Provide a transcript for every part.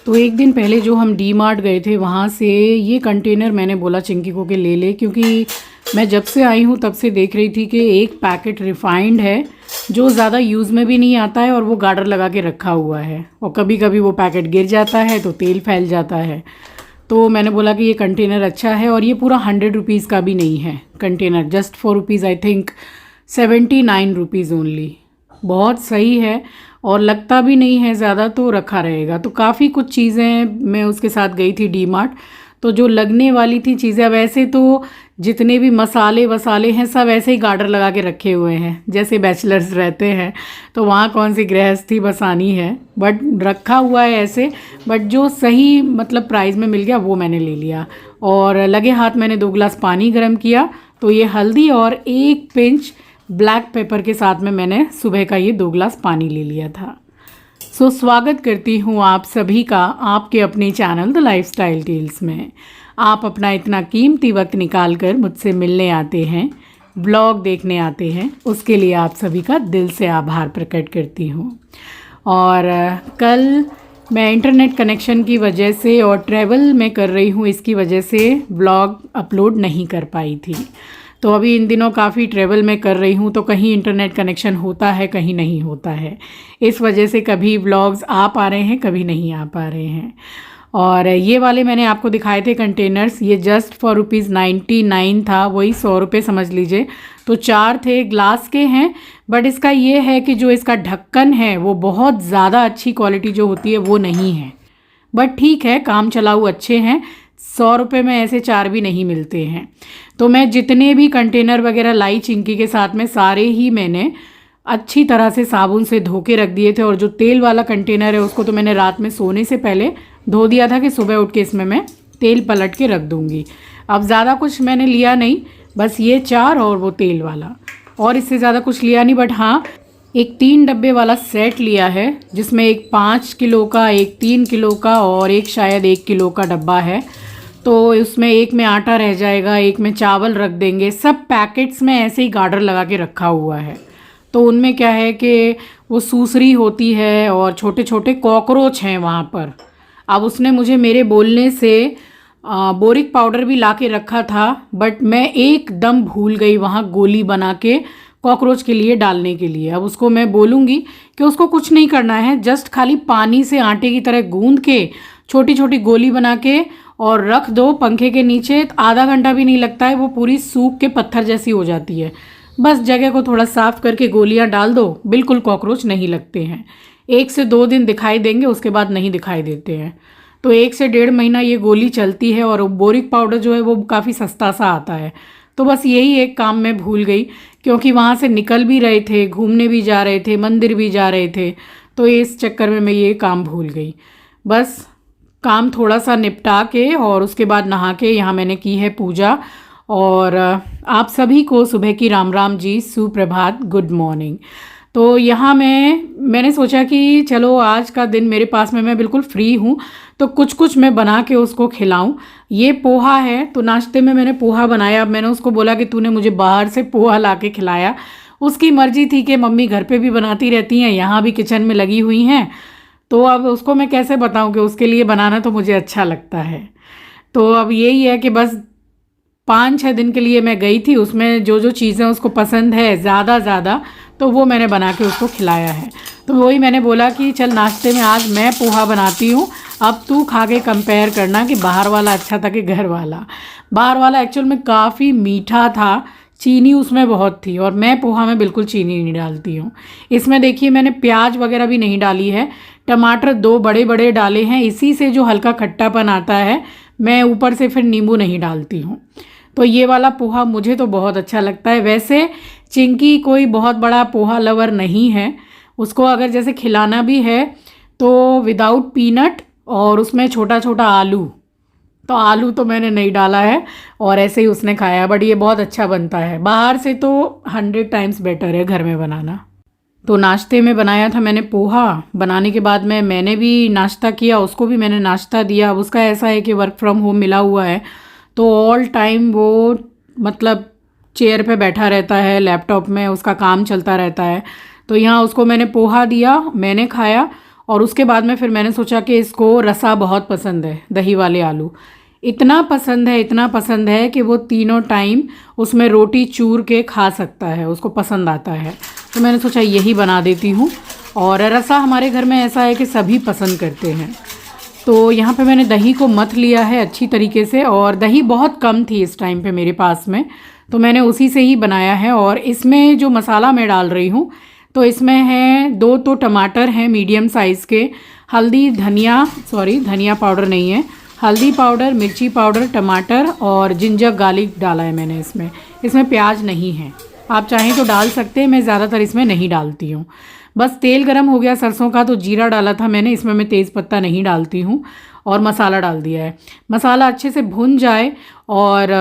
तो एक दिन पहले जो हम डी मार्ट गए थे वहाँ से ये कंटेनर मैंने बोला चिंकी को कि ले ले, क्योंकि मैं जब से आई हूँ तब से देख रही थी कि एक पैकेट रिफाइंड है जो ज़्यादा यूज़ में भी नहीं आता है और वो गार्डर लगा के रखा हुआ है और कभी कभी वो पैकेट गिर जाता है तो तेल फैल जाता है। तो मैंने बोला कि ये कंटेनर अच्छा है और ये पूरा 100 रुपीज़ का भी नहीं है container, just for rupees I think 79 rupees only. बहुत सही है और लगता भी नहीं है ज़्यादा, तो रखा रहेगा। तो काफ़ी कुछ चीज़ें मैं उसके साथ गई थी डी मार्ट, तो जो लगने वाली थी चीज़ें, वैसे तो जितने भी मसाले वसाले हैं सब ऐसे ही गार्डर लगा के रखे हुए हैं जैसे बैचलर्स रहते हैं, तो वहाँ कौन सी गृहस्थी बसानी है, बट रखा हुआ है ऐसे। बट जो सही मतलब प्राइस में मिल गया वो मैंने ले लिया और लगे हाथ मैंने 2 गिलास पानी गर्म किया। तो ये हल्दी और 1 पिंच ब्लैक पेपर के साथ में मैंने सुबह का ये 2 गिलास पानी ले लिया था। सो स्वागत करती हूँ आप सभी का आपके अपने चैनल द लाइफस्टाइल टेल्स में। आप अपना इतना कीमती वक्त निकाल कर मुझसे मिलने आते हैं, ब्लॉग देखने आते हैं, उसके लिए आप सभी का दिल से आभार प्रकट करती हूँ। और कल मैं इंटरनेट कनेक्शन की वजह से और ट्रैवल में कर रही हूँ इसकी वजह से ब्लॉग अपलोड नहीं कर पाई थी। तो अभी इन दिनों काफ़ी ट्रैवल में कर रही हूँ, तो कहीं इंटरनेट कनेक्शन होता है कहीं नहीं होता है, इस वजह से कभी व्लॉग्स आ पा रहे हैं कभी नहीं आ पा रहे हैं। और ये वाले मैंने आपको दिखाए थे कंटेनर्स, ये जस्ट फॉर ₹99 था, वही 100 रुपये समझ लीजिए। तो 4 थे, ग्लास के हैं, बट इसका ये है कि जो इसका ढक्कन है वो बहुत ज़्यादा अच्छी क्वालिटी जो होती है वो नहीं है, बट ठीक है, काम चलाऊ अच्छे हैं। 100 रुपये में ऐसे 4 भी नहीं मिलते हैं। तो मैं जितने भी कंटेनर वगैरह लाई चिंकी के साथ में सारे ही मैंने अच्छी तरह से साबुन से धो के रख दिए थे। और जो तेल वाला कंटेनर है उसको तो मैंने रात में सोने से पहले धो दिया था कि सुबह उठ के इसमें मैं तेल पलट के रख दूँगी। अब ज़्यादा कुछ मैंने लिया नहीं, बस ये 4 और वो तेल वाला, और इससे ज़्यादा कुछ लिया नहीं। बट हाँ, एक 3 डब्बे वाला सेट लिया है जिसमें एक 5 किलो का, एक 3 किलो का और एक शायद 1 किलो का डब्बा है। तो उसमें एक में आटा रह जाएगा, एक में चावल रख देंगे। सब पैकेट्स में ऐसे ही गार्डर लगा के रखा हुआ है। तो उनमें क्या है कि वो सूसरी होती है और छोटे छोटे कॉकरोच हैं वहाँ पर। अब उसने मुझे मेरे बोलने से बोरिक पाउडर भी ला के रखा था, बट मैं एकदम भूल गई वहाँ गोली बना के कॉकरोच के लिए डालने के लिए। अब उसको मैं बोलूँगी कि उसको कुछ नहीं करना है, जस्ट खाली पानी से आटे की तरह गूंद के छोटी छोटी गोली बना के और रख दो पंखे के नीचे। आधा घंटा भी नहीं लगता है, वो पूरी सूख के पत्थर जैसी हो जाती है। बस जगह को थोड़ा साफ़ करके गोलियां डाल दो, बिल्कुल कॉकरोच नहीं लगते हैं। 1 से 2 दिन दिखाई देंगे, उसके बाद नहीं दिखाई देते हैं। तो 1 से 1.5 महीना ये गोली चलती है और बोरिक पाउडर जो है वो काफ़ी सस्ता सा आता है। तो बस यही एक काम मैं भूल गई, क्योंकि वहाँ से निकल भी रहे थे, घूमने भी जा रहे थे, मंदिर भी जा रहे थे, तो इस चक्कर में मैं ये काम भूल गई। बस काम थोड़ा सा निपटा के और उसके बाद नहा के यहाँ मैंने की है पूजा। और आप सभी को सुबह की राम राम जी, सुप्रभात, गुड मॉर्निंग। तो यहाँ मैंने सोचा कि चलो आज का दिन मेरे पास में मैं बिल्कुल फ्री हूँ, तो कुछ मैं बना के उसको खिलाऊं। ये पोहा है, तो नाश्ते में मैंने पोहा बनाया। अब मैंने उसको बोला कि तूने मुझे बाहर से पोहा ला के खिलाया। उसकी मर्जी थी कि मम्मी घर पे भी बनाती रहती हैं, यहाँ भी किचन में लगी हुई हैं, तो अब उसको मैं कैसे बताऊं कि उसके लिए बनाना तो मुझे अच्छा लगता है। तो अब यही है कि बस 5-6 दिन के लिए मैं गई थी, उसमें जो जो चीज़ें उसको पसंद है ज़्यादा तो वो मैंने बना के उसको खिलाया है। तो वही मैंने बोला कि चल नाश्ते में आज मैं पोहा बनाती हूँ, अब तू खा के कंपेयर करना कि बाहर वाला अच्छा था कि घर वाला। बाहर वाला एक्चुअल में काफ़ी मीठा था, चीनी उसमें बहुत थी, और मैं पोहा में बिल्कुल चीनी नहीं डालती हूँ। इसमें देखिए मैंने प्याज वगैरह भी नहीं डाली है, टमाटर 2 बड़े बड़े डाले हैं, इसी से जो हल्का खट्टापन आता है। मैं ऊपर से फिर नींबू नहीं डालती हूँ। तो ये वाला पोहा मुझे तो बहुत अच्छा लगता है। वैसे चिंकी कोई बहुत बड़ा पोहा लवर नहीं है, उसको अगर जैसे खिलाना भी है तो विदाउट पीनट और उसमें छोटा छोटा आलू, तो आलू तो मैंने नहीं डाला है और ऐसे ही उसने खाया। बट ये बहुत अच्छा बनता है, बाहर से तो 100 टाइम्स बेटर है घर में बनाना। तो नाश्ते में बनाया था मैंने पोहा। बनाने के बाद मैंने भी नाश्ता किया, उसको भी मैंने नाश्ता दिया। अब उसका ऐसा है कि वर्क फ्रॉम होम मिला हुआ है, तो ऑल टाइम वो मतलब चेयर पे बैठा रहता है, लैपटॉप में उसका काम चलता रहता है। तो यहाँ उसको मैंने पोहा दिया, मैंने खाया, और उसके बाद में फिर मैंने सोचा कि इसको रसा बहुत पसंद है, दही वाले आलू इतना पसंद है कि वो तीनों टाइम उसमें रोटी चूर के खा सकता है, उसको पसंद आता है। तो मैंने सोचा यही बना देती हूँ। और रसा हमारे घर में ऐसा है कि सभी पसंद करते हैं। तो यहाँ पे मैंने दही को मथ लिया है अच्छी तरीके से, और दही बहुत कम थी इस टाइम पे मेरे पास में, तो मैंने उसी से ही बनाया है। और इसमें जो मसाला मैं डाल रही हूँ तो इसमें है 2 तो टमाटर हैं मीडियम साइज़ के, हल्दी धनिया पाउडर नहीं है, हल्दी पाउडर, मिर्ची पाउडर, टमाटर और जिंजर गार्लिक डाला है मैंने इसमें प्याज नहीं है, आप चाहें तो डाल सकते हैं, मैं ज़्यादातर इसमें नहीं डालती हूँ। बस तेल गरम हो गया सरसों का तो जीरा डाला था मैंने, इसमें मैं तेज़ पत्ता नहीं डालती हूँ, और मसाला डाल दिया है। मसाला अच्छे से भुन जाए और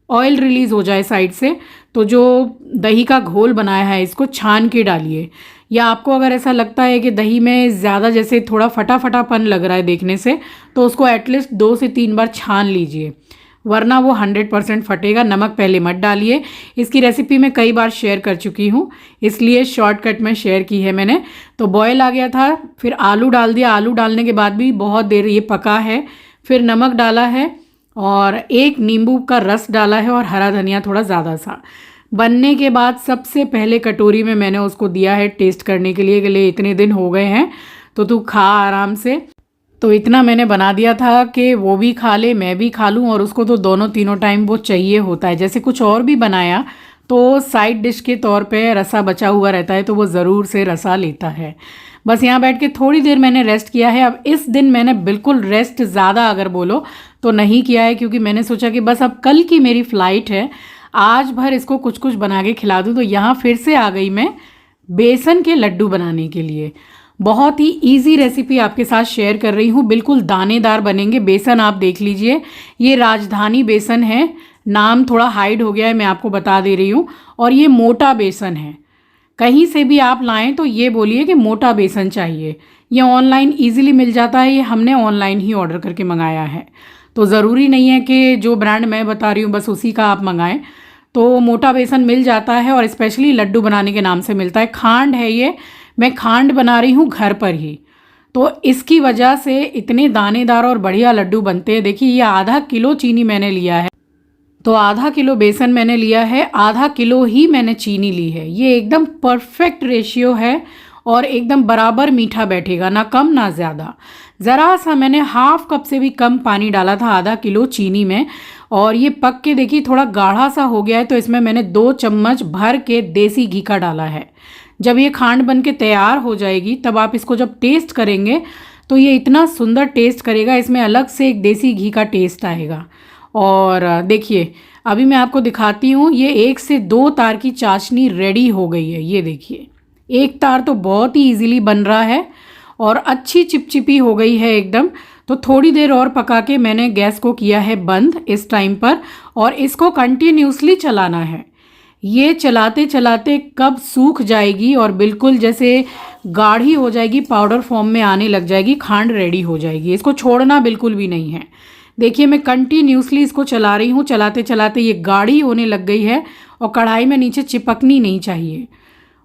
ऑयल रिलीज़ हो जाए साइड से, तो जो दही का घोल बनाया है इसको छान के डालिए। या आपको अगर ऐसा लगता है कि दही में ज़्यादा जैसे थोड़ा फटापन लग रहा है देखने से, तो उसको एटलीस्ट 2 से 3 बार छान लीजिए, वरना वो 100% फटेगा। नमक पहले मत डालिए, इसकी रेसिपी मैं कई बार शेयर कर चुकी हूँ, इसलिए शॉर्टकट में शेयर की है मैंने। तो बॉयल आ गया था, फिर आलू डाल दिया, आलू डालने के बाद भी बहुत देर ये पका है, फिर नमक डाला है और 1 नींबू का रस डाला है और हरा धनिया थोड़ा ज़्यादा सा। बनने के बाद सबसे पहले कटोरी में मैंने उसको दिया है टेस्ट करने के लिए कि ले इतने दिन हो गए हैं तो तू खा आराम से। तो इतना मैंने बना दिया था कि वो भी खा ले, मैं भी खा लूँ, और उसको तो दोनों तीनों टाइम वो चाहिए होता है। जैसे कुछ और भी बनाया तो साइड डिश के तौर पे रसा बचा हुआ रहता है तो वो ज़रूर से रसा लेता है। बस यहाँ बैठ के थोड़ी देर मैंने रेस्ट किया है। अब इस दिन मैंने बिल्कुल रेस्ट ज़्यादा अगर बोलो तो नहीं किया है, क्योंकि मैंने सोचा कि बस अब कल की मेरी फ़्लाइट है, आज भर इसको कुछ कुछ बना के खिला दूँ। तो यहाँ फिर से आ गई मैं बेसन के लड्डू बनाने के लिए। बहुत ही इजी रेसिपी आपके साथ शेयर कर रही हूँ, बिल्कुल दानेदार बनेंगे। बेसन आप देख लीजिए, ये राजधानी बेसन है, नाम थोड़ा हाइड हो गया है, मैं आपको बता दे रही हूँ। और ये मोटा बेसन है, कहीं से भी आप लाएं तो ये बोलिए कि मोटा बेसन चाहिए। ये ऑनलाइन ईजिली मिल जाता है, ये हमने ऑनलाइन ही ऑर्डर करके मंगाया है, तो ज़रूरी नहीं है कि जो ब्रांड मैं बता रही हूँ बस उसी का आप मंगाएं। तो मोटा बेसन मिल जाता है और स्पेशली लड्डू बनाने के नाम से मिलता है। खांड है ये, मैं खांड बना रही हूँ घर पर ही, तो इसकी वजह से इतने दानेदार और बढ़िया लड्डू बनते हैं। देखिए ये आधा किलो चीनी मैंने लिया है, तो आधा किलो बेसन मैंने लिया है, आधा किलो ही मैंने चीनी ली है। ये एकदम परफेक्ट रेशियो है और एकदम बराबर मीठा बैठेगा, ना कम ना ज़्यादा। ज़रा सा मैंने हाफ कप से भी कम पानी डाला था आधा किलो चीनी में, और ये पक के देखिए थोड़ा गाढ़ा सा हो गया है। तो इसमें मैंने 2 चम्मच भर के देसी घी का डाला है। जब ये खांड बन के तैयार हो जाएगी तब आप इसको जब टेस्ट करेंगे तो ये इतना सुंदर टेस्ट करेगा, इसमें अलग से एक देसी घी का टेस्ट आएगा। और देखिए अभी मैं आपको दिखाती हूँ, ये 1 से 2 तार की चाशनी रेडी हो गई है। ये देखिए 1 तार तो बहुत ही इजीली बन रहा है और अच्छी चिपचिपी हो गई है एकदम। तो थोड़ी देर और पका के मैंने गैस को किया है बंद इस टाइम पर, और इसको कंटिन्यूसली चलाना है। ये चलाते चलाते कब सूख जाएगी और बिल्कुल जैसे गाढ़ी हो जाएगी, पाउडर फॉर्म में आने लग जाएगी, खांड रेडी हो जाएगी। इसको छोड़ना बिल्कुल भी नहीं है। देखिए मैं कंटिन्यूसली इसको चला रही हूँ, चलाते चलाते ये गाढ़ी होने लग गई है और कढ़ाई में नीचे चिपकनी नहीं चाहिए,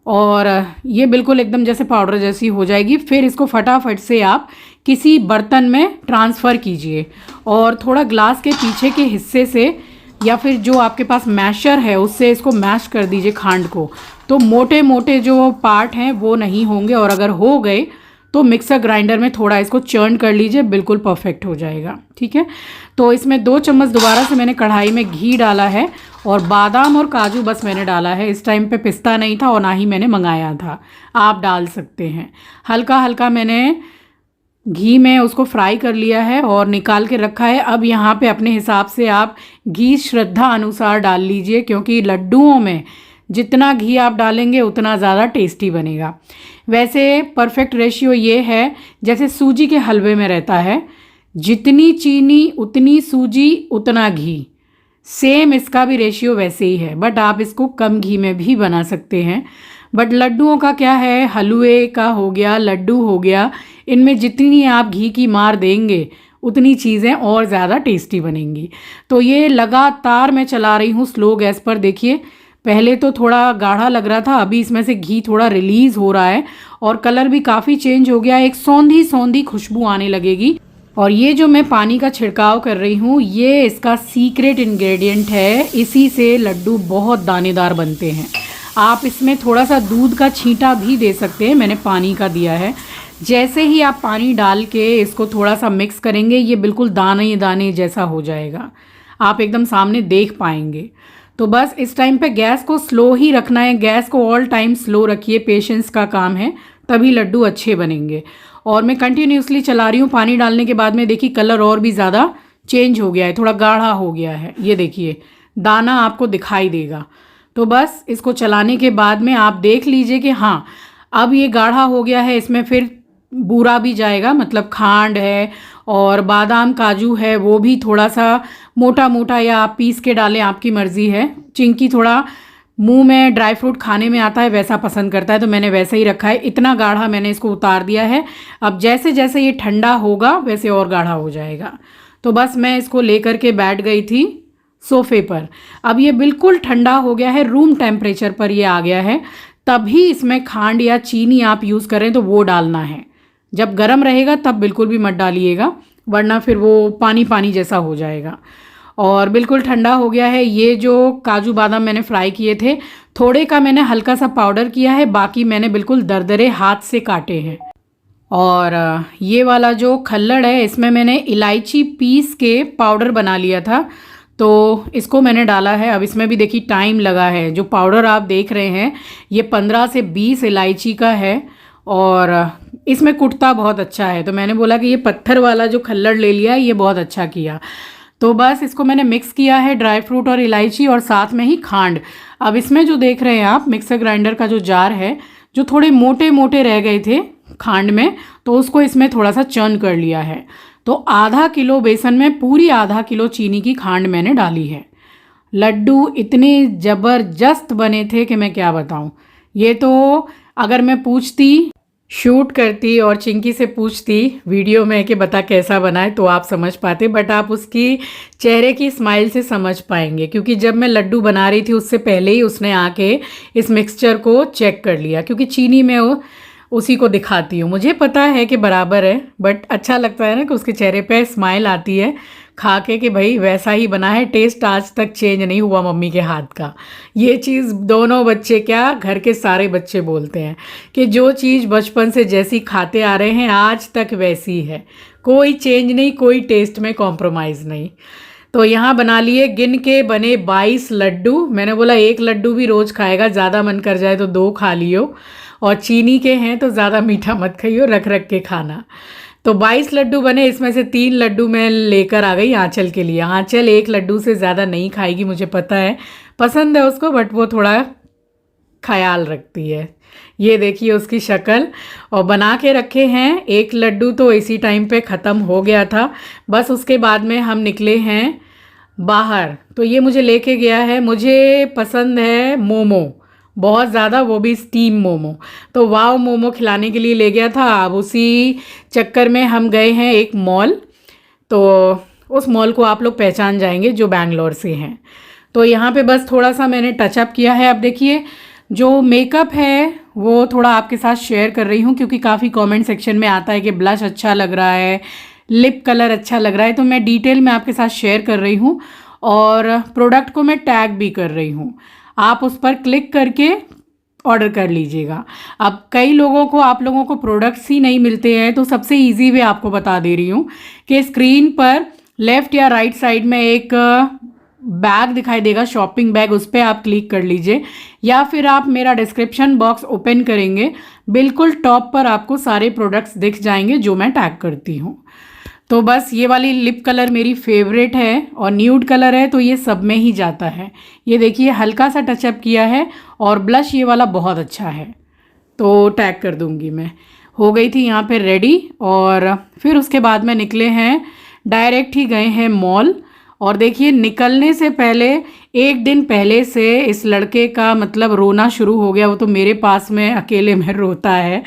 और ये बिल्कुल एकदम जैसे पाउडर जैसी हो जाएगी। फिर इसको फटाफट से आप किसी बर्तन में ट्रांसफ़र कीजिए और थोड़ा ग्लास के पीछे के हिस्से से या फिर जो आपके पास मैशर है उससे इसको मैश कर दीजिए खांड को, तो मोटे मोटे जो पार्ट हैं वो नहीं होंगे, और अगर हो गए तो मिक्सर ग्राइंडर में थोड़ा इसको चर्न कर लीजिए, बिल्कुल परफेक्ट हो जाएगा। ठीक है, तो इसमें 2 चम्मच दोबारा से मैंने कढ़ाई में घी डाला है और बादाम और काजू बस मैंने डाला है। इस टाइम पे पिस्ता नहीं था और ना ही मैंने मंगाया था, आप डाल सकते हैं। हल्का हल्का मैंने घी में उसको फ्राई कर लिया है और निकाल के रखा है। अब यहाँ पे अपने हिसाब से आप घी श्रद्धा अनुसार डाल लीजिए, क्योंकि लड्डुओं में जितना घी आप डालेंगे उतना ज़्यादा टेस्टी बनेगा। वैसे परफेक्ट रेशियो ये है जैसे सूजी के हलवे में रहता है, जितनी चीनी उतनी सूजी उतना घी, सेम इसका भी रेशियो वैसे ही है। बट आप इसको कम घी में भी बना सकते हैं। बट लड्डुओं का क्या है, हलवे का हो गया, लड्डू हो गया, इनमें जितनी आप घी की मार देंगे उतनी चीज़ें और ज़्यादा टेस्टी बनेंगी। तो ये लगातार मैं चला रही हूँ स्लो गैस पर। देखिए पहले तो थोड़ा गाढ़ा लग रहा था, अभी इसमें से घी थोड़ा रिलीज़ हो रहा है और कलर भी काफ़ी चेंज हो गया है। एक सौंधी सौंधी खुशबू आने लगेगी। और ये जो मैं पानी का छिड़काव कर रही हूँ, ये इसका सीक्रेट इंग्रेडिएंट है। इसी से लड्डू बहुत दानेदार बनते हैं। आप इसमें थोड़ा सा दूध का छींटा भी दे सकते हैं, मैंने पानी का दिया है। जैसे ही आप पानी डाल के इसको थोड़ा सा मिक्स करेंगे, ये बिल्कुल दाने दाने जैसा हो जाएगा, आप एकदम सामने देख पाएंगे। तो बस इस टाइम पे गैस को स्लो ही रखना है, गैस को ऑल टाइम स्लो रखिए, पेशेंस का काम है, तभी लड्डू अच्छे बनेंगे। और मैं कंटिन्यूसली चला रही हूँ। पानी डालने के बाद में देखिए कलर और भी ज़्यादा चेंज हो गया है, थोड़ा गाढ़ा हो गया है, ये देखिए दाना आपको दिखाई देगा। तो बस इसको चलाने के बाद में आप देख लीजिए कि हाँ अब ये गाढ़ा हो गया है। इसमें फिर बूरा भी जाएगा, मतलब खांड है और बादाम काजू है, वो भी थोड़ा सा मोटा मोटा या आप पीस के डालें, आपकी मर्ज़ी है। चिंकी थोड़ा मुंह में ड्राई फ्रूट खाने में आता है, वैसा पसंद करता है, तो मैंने वैसे ही रखा है। इतना गाढ़ा मैंने इसको उतार दिया है। अब जैसे जैसे ये ठंडा होगा वैसे और गाढ़ा हो जाएगा। तो बस मैं इसको लेकर के बैठ गई थी सोफ़े पर। अब ये बिल्कुल ठंडा हो गया है, रूम टेम्परेचर पर ये आ गया है। तभी इसमें खांड या चीनी आप यूज़ करें तो वो डालना है। जब गर्म रहेगा तब बिल्कुल भी मत डालिएगा, वरना फिर वो पानी पानी जैसा हो जाएगा। और बिल्कुल ठंडा हो गया है। ये जो काजू बादाम मैंने फ्राई किए थे, थोड़े का मैंने हल्का सा पाउडर किया है, बाकी मैंने बिल्कुल दरदरे हाथ से काटे हैं। और ये वाला जो खल्लड़ है, इसमें मैंने इलायची पीस के पाउडर बना लिया था, तो इसको मैंने डाला है। अब इसमें भी देखिए टाइम लगा है। जो पाउडर आप देख रहे हैं ये 15 से 20 इलायची का है और इसमें कुटता बहुत अच्छा है। तो मैंने बोला कि ये पत्थर वाला जो खल्लड़ ले लिया, ये बहुत अच्छा किया। तो बस इसको मैंने मिक्स किया है, ड्राई फ्रूट और इलायची और साथ में ही खांड। अब इसमें जो देख रहे हैं आप, मिक्सर ग्राइंडर का जो जार है, जो थोड़े मोटे मोटे रह गए थे खांड में, तो उसको इसमें थोड़ा सा चर्न कर लिया है। तो आधा किलो बेसन में पूरी आधा किलो चीनी की खांड मैंने डाली है। लड्डू इतने ज़बरदस्त बने थे कि मैं क्या बताऊं। ये तो अगर मैं पूछती, शूट करती और चिंकी से पूछती वीडियो में कि बता कैसा बना है, तो आप समझ पाते, बट आप उसकी चेहरे की स्माइल से समझ पाएंगे, क्योंकि जब मैं लड्डू बना रही थी उससे पहले ही उसने आके इस मिक्सचर को चेक कर लिया, क्योंकि चीनी में उसी को दिखाती हूँ। मुझे पता है कि बराबर है, बट अच्छा लगता है ना कि उसके चेहरे पे स्माइल आती है खा के कि भाई वैसा ही बना है। टेस्ट आज तक चेंज नहीं हुआ मम्मी के हाथ का। ये चीज़ दोनों बच्चे क्या, घर के सारे बच्चे बोलते हैं कि जो चीज़ बचपन से जैसी खाते आ रहे हैं आज तक वैसी है, कोई चेंज नहीं, कोई टेस्ट में कॉम्प्रोमाइज़ नहीं। तो यहाँ बना लिए गिन के बने 22 लड्डू। मैंने बोला एक लड्डू भी रोज़ खाएगा, ज़्यादा मन कर जाए तो 2 खा लियो, और चीनी के हैं तो ज़्यादा मीठा मत खाइयो, रख रख के खाना। तो 22 लड्डू बने, इसमें से 3 लड्डू मैं लेकर आ गई आंचल के लिए। आंचल 1 लड्डू से ज़्यादा नहीं खाएगी, मुझे पता है, पसंद है उसको, बट वो थोड़ा ख्याल रखती है। ये देखिए उसकी शक्ल। और बना के रखे हैं। 1 लड्डू तो इसी टाइम पे ख़त्म हो गया था। बस उसके बाद में हम निकले हैं बाहर। तो ये मुझे लेके गया है, मुझे पसंद है मोमो बहुत ज़्यादा, वो भी स्टीम मोमो। तो वाव मोमो खिलाने के लिए ले गया था। अब उसी चक्कर में हम गए हैं एक मॉल, तो उस मॉल को आप लोग पहचान जाएंगे जो बैंगलोर से हैं। तो यहाँ पे बस थोड़ा सा मैंने टचअप किया है। अब देखिए जो मेकअप है वो थोड़ा आपके साथ शेयर कर रही हूँ, क्योंकि काफ़ी कमेंट सेक्शन में आता है कि ब्लश अच्छा लग रहा है, लिप कलर अच्छा लग रहा है, तो मैं डिटेल में आपके साथ शेयर कर रही हूँ और प्रोडक्ट को मैं टैग भी कर रही हूँ। आप उस पर क्लिक करके ऑर्डर कर लीजिएगा। अब कई लोगों को, आप लोगों को प्रोडक्ट्स ही नहीं मिलते हैं, तो सबसे इजी वे आपको बता दे रही हूँ कि स्क्रीन पर लेफ़्ट या राइट साइड में एक बैग दिखाई देगा, शॉपिंग बैग, उस पर आप क्लिक कर लीजिए, या फिर आप मेरा डिस्क्रिप्शन बॉक्स ओपन करेंगे, बिल्कुल टॉप पर आपको सारे प्रोडक्ट्स दिख जाएंगे जो मैं टैग करती हूँ। तो बस ये वाली लिप कलर मेरी फेवरेट है और न्यूड कलर है, तो ये सब में ही जाता है। ये देखिए हल्का सा टचअप किया है, और ब्लश ये वाला बहुत अच्छा है, तो टैग कर दूंगी मैं। हो गई थी यहाँ पे रेडी, और फिर उसके बाद में निकले हैं, डायरेक्ट ही गए हैं मॉल। और देखिए निकलने से पहले, 1 दिन पहले से इस लड़के का मतलब रोना शुरू हो गया। वो तो मेरे पास में अकेले में रोता है,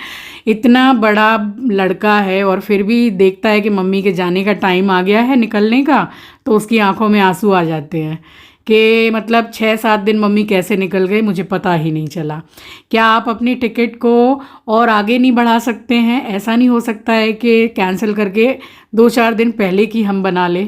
इतना बड़ा लड़का है, और फिर भी देखता है कि मम्मी के जाने का टाइम आ गया है निकलने का, तो उसकी आंखों में आंसू आ जाते हैं। कि मतलब 6-7 दिन मम्मी कैसे निकल गए मुझे पता ही नहीं चला। क्या आप अपनी टिकट को और आगे नहीं बढ़ा सकते हैं? ऐसा नहीं हो सकता है कि कैंसिल करके 2-4 दिन पहले की हम बना लें?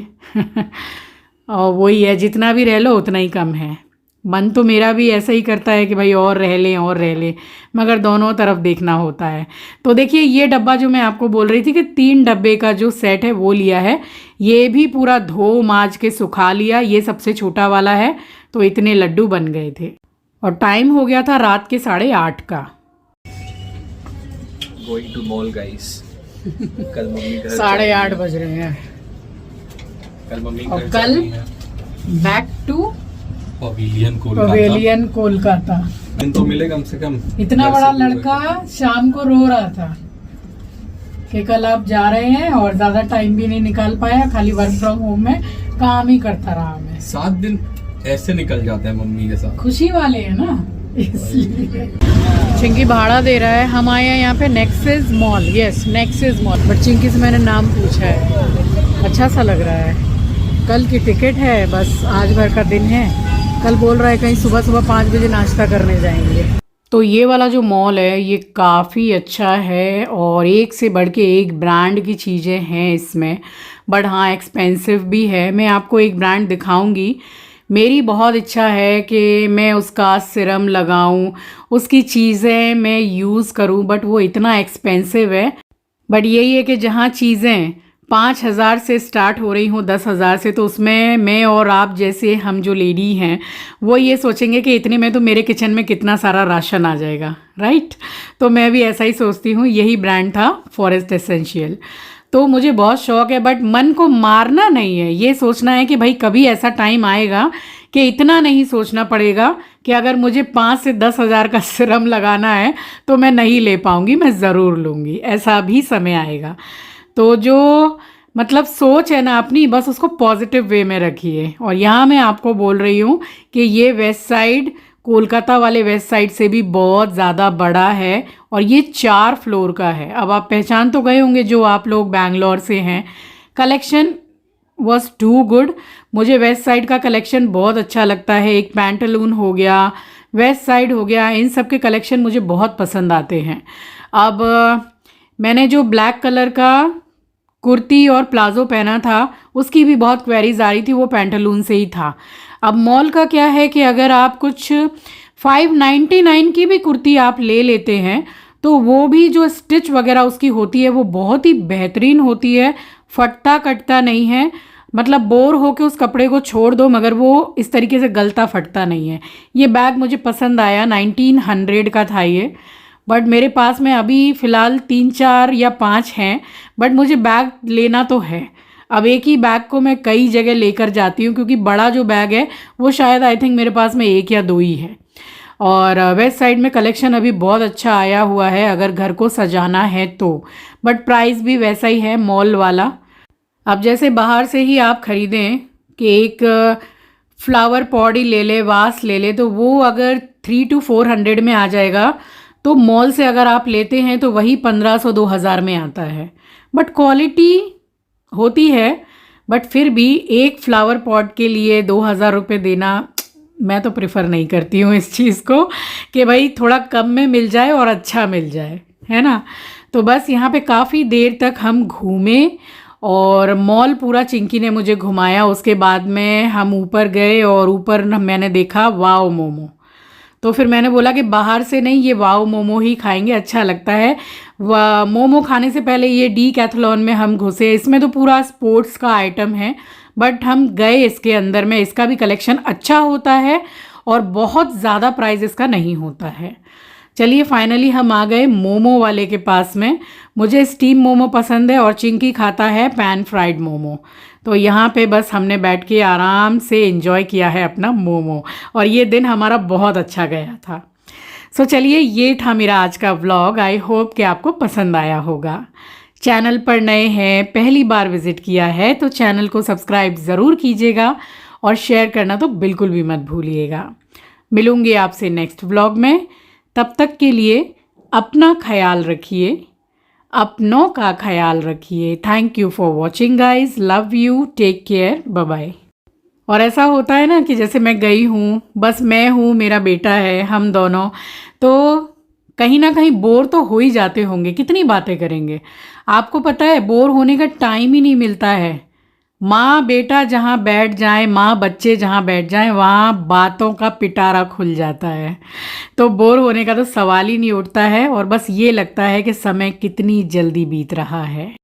और वही है, जितना भी रह लो उतना ही कम है। मन तो मेरा भी ऐसा ही करता है कि भाई और रह लें और रह लें, मगर दोनों तरफ देखना होता है। तो देखिए ये डब्बा जो मैं आपको बोल रही थी कि 3 डब्बे का जो सेट है वो लिया है, ये भी पूरा धो माज के सुखा लिया। ये सबसे छोटा वाला है, तो इतने लड्डू बन गए थे। और टाइम हो गया था रात के 8:30 का। Going to mall guys. कल मम्मी घर 8:30 बज रहे हैं। कल मम्मी और घर कल जा रही है। Back to pavilion Kolkata. दिन तो मिले कम से कम। इतना घर बड़ा से दूर लड़का शाम को रो रहा था कि कल आप जा रहे हैं, और ज्यादा टाइम भी नहीं निकाल पाया, खाली वर्क फ्रॉम होम में काम ही करता रहा मैं। 7 दिन ऐसे निकल जाते हैं मम्मी के साथ। खुशी वाले है ना, इसलिए। चिंकी भाड़ा दे रहा है। हम आए हैं यहाँ पे Nexus mall. Yes, Nexus mall. But Chinki से मैंने नाम पूछा है, अच्छा सा लग रहा है। कल की टिकट है, बस आज भर का दिन है। कल बोल रहा है कहीं सुबह सुबह 5 बजे नाश्ता करने जाएंगे। तो ये वाला जो मॉल है ये काफ़ी अच्छा है, और एक से बढ़ के एक ब्रांड की चीज़ें हैं इसमें। बट हाँ, एक्सपेंसिव भी है। मैं आपको एक ब्रांड दिखाऊंगी। मेरी बहुत इच्छा है कि मैं उसका सिरम लगाऊं, उसकी चीज़ें मैं यूज़ करूं, बट वो इतना एक्सपेंसिव है। बट यही है कि जहाँ चीज़ें 5,000 से स्टार्ट हो रही हूँ 10,000 से, तो उसमें मैं और आप जैसे हम जो लेडी हैं वो ये सोचेंगे कि इतने में तो मेरे किचन में कितना सारा राशन आ जाएगा, राइट? तो मैं भी ऐसा ही सोचती हूँ। यही ब्रांड था फॉरेस्ट एसेंशियल। तो मुझे बहुत शौक है, बट मन को मारना नहीं है। ये सोचना है कि भाई कभी ऐसा टाइम आएगा कि इतना नहीं सोचना पड़ेगा कि अगर मुझे 5 से 10,000 का सिरम लगाना है तो मैं नहीं ले पाऊँगी, मैं ज़रूर लूँगी। ऐसा भी समय आएगा। तो जो मतलब सोच है ना अपनी, बस उसको पॉजिटिव वे में रखिए। और यहाँ मैं आपको बोल रही हूँ कि ये वेस्ट साइड कोलकाता वाले वेस्ट साइड से भी बहुत ज़्यादा बड़ा है, और ये 4 फ्लोर का है। अब आप पहचान तो गए होंगे जो आप लोग बैंगलोर से हैं। Collection was too good. मुझे वेस्ट साइड का कलेक्शन बहुत अच्छा लगता है। एक पैंटलून हो गया, वेस्ट साइड हो गया, इन सब के कलेक्शन मुझे बहुत पसंद आते हैं। अब मैंने जो ब्लैक कलर का कुर्ती और प्लाज़ो पहना था उसकी भी बहुत क्वेरीज आ रही थी, वो पैंटलून से ही था। अब मॉल का क्या है कि अगर आप कुछ 599 की भी कुर्ती आप ले लेते हैं तो वो भी जो स्टिच वगैरह उसकी होती है वो बहुत ही बेहतरीन होती है, फटता कटता नहीं है। मतलब बोर हो के उस कपड़े को छोड़ दो, मगर वो इस तरीके से गलता फटता नहीं है। ये बैग मुझे पसंद आया, 1900 का था ये। बट मेरे पास में अभी फ़िलहाल 3-4 या 5 हैं, बट मुझे बैग लेना तो है। अब एक ही बैग को मैं कई जगह लेकर जाती हूँ, क्योंकि बड़ा जो बैग है वो शायद आई थिंक मेरे पास में 1 या 2 ही है। और वेस्ट साइड में कलेक्शन अभी बहुत अच्छा आया हुआ है अगर घर को सजाना है तो। बट प्राइस भी वैसा ही है मॉल वाला। अब जैसे बाहर से ही आप ख़रीदें कि एक फ्लावर पॉट ही ले ले, वास ले ले, तो वो अगर 300 to 400 में आ जाएगा। तो मॉल से अगर आप लेते हैं तो वही 1500-2000 में आता है। बट क्वालिटी होती है, बट फिर भी एक फ्लावर पॉट के लिए 2000 रुपये देना मैं तो प्रेफर नहीं करती हूँ इस चीज़ को, कि भाई थोड़ा कम में मिल जाए और अच्छा मिल जाए, है ना? तो बस यहाँ पे काफ़ी देर तक हम घूमे और मॉल पूरा चिंकी ने मुझे घुमाया। उसके बाद में हम ऊपर गए और ऊपर मैंने देखा वाओ मोमो। तो फिर मैंने बोला कि बाहर से नहीं, ये वाओ मोमो ही खाएंगे, अच्छा लगता है। मोमो खाने से पहले ये डीकैथलॉन में हम घुसे। इसमें तो पूरा स्पोर्ट्स का आइटम है, बट हम गए इसके अंदर में। इसका भी कलेक्शन अच्छा होता है और बहुत ज़्यादा प्राइस इसका नहीं होता है। चलिए फाइनली हम आ गए मोमो वाले के पास में। मुझे स्टीम मोमो पसंद है और चिंकी खाता है पैन फ्राइड मोमो। तो यहाँ पे बस हमने बैठ के आराम से एंजॉय किया है अपना मोमो, और ये दिन हमारा बहुत अच्छा गया था। सो चलिए, ये था मेरा आज का व्लॉग। आई होप कि आपको पसंद आया होगा। चैनल पर नए हैं, पहली बार विज़िट किया है तो चैनल को सब्सक्राइब ज़रूर कीजिएगा और शेयर करना तो बिल्कुल भी मत भूलिएगा। मिलूँगी आपसे नेक्स्ट व्लॉग में। तब तक के लिए अपना ख्याल रखिए, अपनों का ख्याल रखिए। Thank you for watching guys, love you, take care, bye bye. और ऐसा होता है ना कि जैसे मैं गई हूँ, बस मैं हूँ, मेरा बेटा है, हम दोनों, तो कहीं ना कहीं बोर तो हो ही जाते होंगे, कितनी बातें करेंगे। आपको पता है बोर होने का टाइम ही नहीं मिलता है। माँ बेटा जहाँ बैठ जाए, माँ बच्चे जहाँ बैठ जाएं, वहाँ बातों का पिटारा खुल जाता है। तो बोर होने का तो सवाल ही नहीं उठता है, और बस ये लगता है कि समय कितनी जल्दी बीत रहा है।